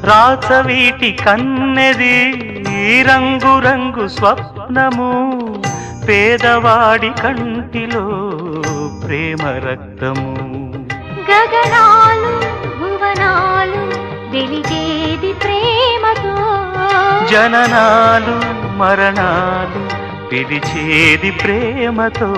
రాచవీటి కన్నెది రంగు రంగు స్వప్నము పేదవాడి కంటిలో ప్రేమ రక్తము గగనాలు భువనాలు వెలిగేది ప్రేమతో జననాలు మరణాలు పిలిచేది ప్రేమతో